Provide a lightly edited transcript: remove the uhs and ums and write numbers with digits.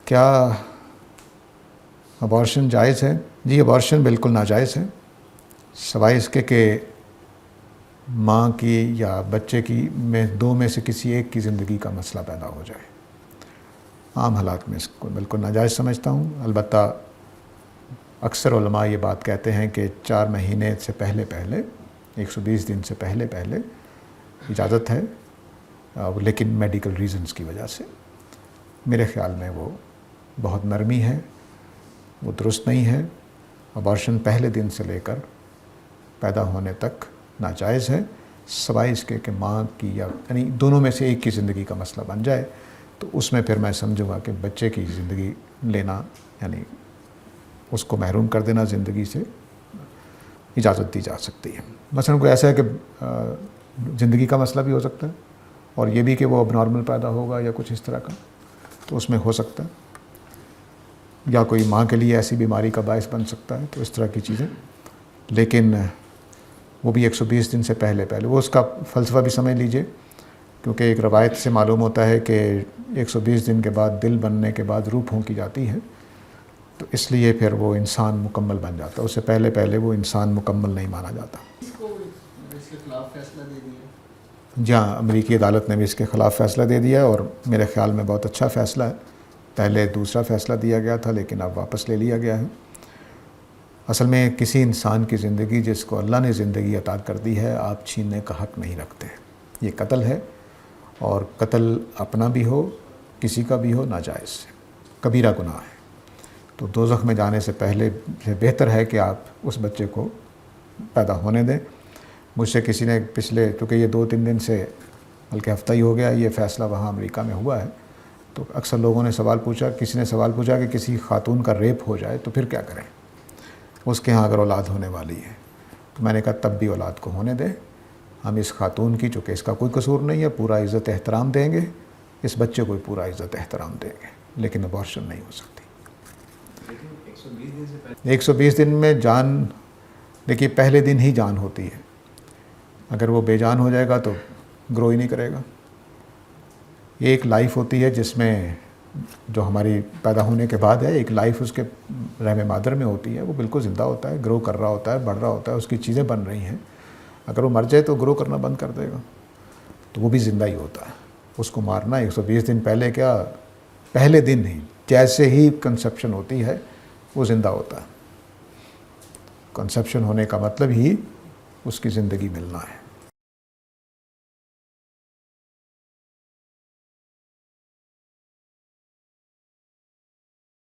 کیا ابارشن جائز ہے؟ جی ابارشن بالکل ناجائز ہے، سوائے اس کے کہ ماں کی یا بچے کی دو میں سے کسی ایک کی زندگی کا مسئلہ پیدا ہو جائے۔ عام حالات میں اس کو بالکل ناجائز سمجھتا ہوں۔ البتہ اکثر علماء یہ بات کہتے ہیں کہ 4 مہینے سے پہلے 120 دن سے پہلے اجازت ہے، لیکن میڈیکل ریزنز کی وجہ سے۔ میرے خیال میں وہ بہت نرمی ہے، وہ درست نہیں ہے۔ ابارشن پہلے دن سے لے کر پیدا ہونے تک ناجائز ہے، سوائے اس کے کہ ماں کی یعنی دونوں میں سے ایک کی زندگی کا مسئلہ بن جائے، تو اس میں پھر میں سمجھوں گا کہ بچے کی زندگی لینا یعنی اس کو محروم کر دینا زندگی سے اجازت دی جا سکتی ہے۔ مثلا کوئی ایسا ہے کہ زندگی کا مسئلہ بھی ہو سکتا ہے اور یہ بھی کہ وہ اب نارمل پیدا ہوگا یا کچھ اس طرح کا، تو اس میں ہو سکتا ہے، یا کوئی ماں کے لیے ایسی بیماری کا باعث بن سکتا ہے، تو اس طرح کی چیزیں۔ لیکن وہ بھی 120 دن سے پہلے وہ اس کا فلسفہ بھی سمجھ لیجئے، کیونکہ ایک روایت سے معلوم ہوتا ہے کہ 120 دن کے بعد دل بننے کے بعد روح پھونکی جاتی ہے، تو اس لیے پھر وہ انسان مکمل بن جاتا ہے، اس سے پہلے وہ انسان مکمل نہیں مانا جاتا۔ اس کے خلاف فیصلہ دے دیا؟ جی ہاں، امریکی عدالت نے بھی اس کے خلاف فیصلہ دے دیا، اور میرے خیال میں بہت اچھا فیصلہ ہے۔ پہلے دوسرا فیصلہ دیا گیا تھا، لیکن اب واپس لے لیا گیا ہے۔ اصل میں کسی انسان کی زندگی جس کو اللہ نے زندگی عطا کر دی ہے، آپ چھیننے کا حق نہیں رکھتے۔ یہ قتل ہے، اور قتل اپنا بھی ہو کسی کا بھی ہو ناجائز ہے، کبیرہ گناہ ہے۔ تو دوزخ میں جانے سے پہلے بہتر ہے کہ آپ اس بچے کو پیدا ہونے دیں۔ مجھ سے کسی نے چونکہ یہ 2-3 دن سے بلکہ ہفتہ ہی ہو گیا یہ فیصلہ وہاں امریکہ میں ہوا ہے، تو اکثر لوگوں نے کسی نے سوال پوچھا کہ کسی خاتون کا ریپ ہو جائے تو پھر کیا کریں، اس کے ہاں اگر اولاد ہونے والی ہے، تو میں نے کہا تب بھی اولاد کو ہونے دیں۔ ہم اس خاتون کی، چونکہ اس کا کوئی قصور نہیں ہے، پورا عزت احترام دیں گے، اس بچے کو پورا عزت احترام دیں گے، لیکن ابارشن نہیں ہو سکتی۔ 120 دن میں جان، دیکھیے پہلے دن ہی جان ہوتی ہے، اگر وہ بے جان ہو جائے گا تو گرو ہی نہیں کرے گا۔ ایک لائف ہوتی ہے جس میں جو ہماری پیدا ہونے کے بعد ہے، ایک لائف اس کے رحم مادر میں ہوتی ہے، وہ بالکل زندہ ہوتا ہے، گرو کر رہا ہوتا ہے، بڑھ رہا ہوتا ہے، اس کی چیزیں بن رہی ہیں۔ اگر وہ مر جائے تو گرو کرنا بند کر دے گا، تو وہ بھی زندہ ہی ہوتا ہے۔ اس کو مارنا 120 دن پہلے کیا، پہلے دن ہی جیسے ہی کنسیپشن ہوتی ہے وہ زندہ ہوتا ہے۔ کنسیپشن ہونے کا مطلب ہی اس کی زندگی ملنا ہے۔